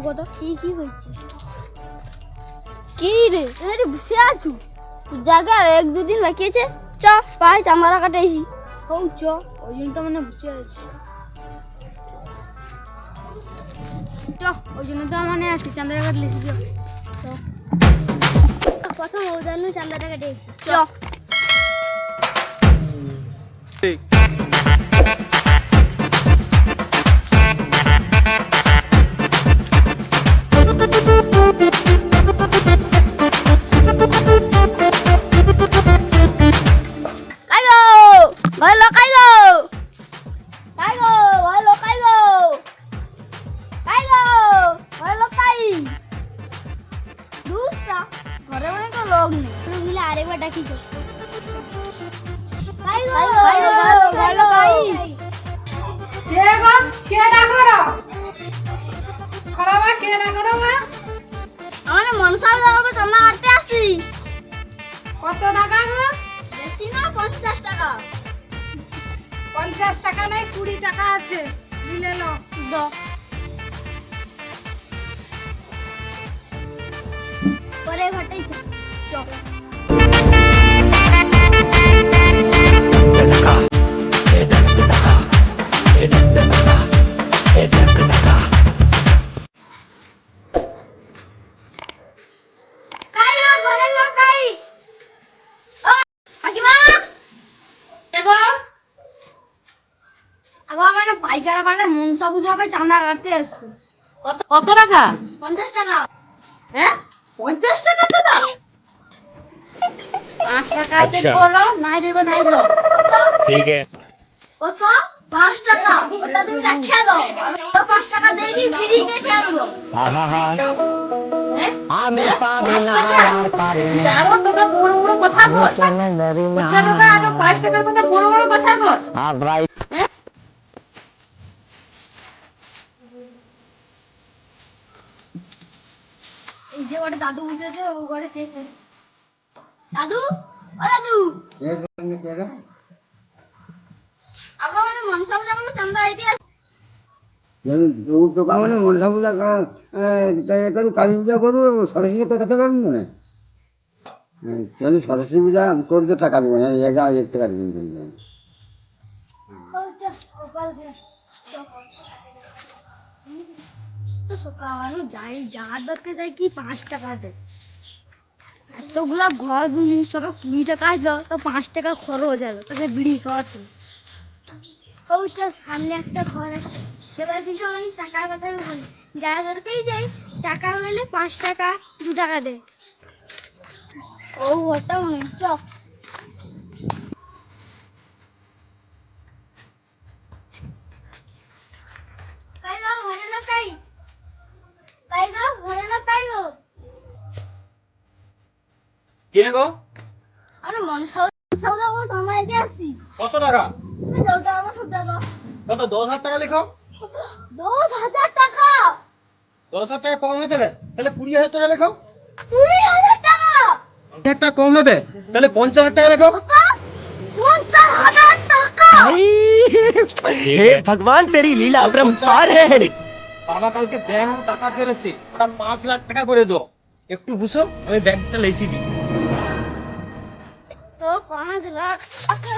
কত ঠিকই হয়েছে। কি রে রে বসে আছু জায়গা এক দুদিন বাকি আছে, চ পাই চাঁদা কাটাইছি। হও চ, ওই জন্য তো মানে বসে আছি। চ ওই জন্য তো মানে আছি, চাঁদাটা কাটলেছি। চ প্রথম ও জানো চাঁদাটা কাটাইছি। চ আরেকবার ডাকিছ। মনসা চাঁদা কাটতে আসি। কত টাকা গো? বেশি না, 50 টাকা। 50 টাকা নাই, 20 টাকা আছে, নিলে লো। পরে ঘটাই চ। পাইকারা পাড়া মনসা পূজা হবে, চাঁদা কাটতে আসছে। কত টাকা? 50 টাকা। হ্যাঁ 50 টাকা দাদা? 5 টাকা আছে বলো, নাই দেব নাই দেব। ठीक है কত? 5 টাকা। ওটা তুমি রাখিয়া দাও। আর 5 টাকা দেই দি ফ্রি কে খেয়ে দেবো। আমি পারি না আর পারি না যারো তোকে বড় বড় কথা বল। কেন মরি না 50 টাকা আর 5 টাকার মধ্যে বড় বড় কথা বল। আজ রাই এই যে ওটা দাদু উঠেছে, ও ঘরে চেক করে। দাদু, ও দাদু। আগা মানে মনসা পূজা বলে চাঁদা আইতে আসছে। মানে মনসা পূজা কালী পূজা করবো, সরস্বতী কথা তো পারবো না। সরস্বতী পূজা করতে টাকা দেবো না, জায়গা দেখতে পারবি। ও চল, গোপাল দে। তো সকাল যাই যা দরকার যাই কি 5 টাকা দে। এতগুলা ঘর জিনিস সব 20 টাকা আসলো, তো 5 টাকা খরচ যাবে তোকে বিড়ি খাওয়াতে। ও চল, সামনে একটা ঘর আছে, সেবার কিছু আমি টাকার কথা বলি। যা দরকারই যাই, টাকা হলে 5 টাকা 2 টাকা দে। ও ওটা মনে চ। কে গো আরে মনসা পূজা বলে চাঁদা আইতে আসছি। কত টাকা? তুমি দাও টাকা, সব টাকা। কত 10,000 টাকা লেখো। 10,000 টাকা। 10,000 টাকা কম হয়েছে রে, তাহলে 20,000 টাকা লেখো। 20,000 টাকা। 1,000 টাকা কম হবে, তাহলে 50,000 টাকা লেখো। 50,000 টাকা। हे भगवान तेरी लीला अपरंपार है। বাবা কালকে ব্যাংক টাকা ফেরেছে, ওটা 5 লাখ টাকা করে দাও। একটু বুঝো, আমি ব্যাংকটা লেসি দিই। তো 5 লাখ টাকা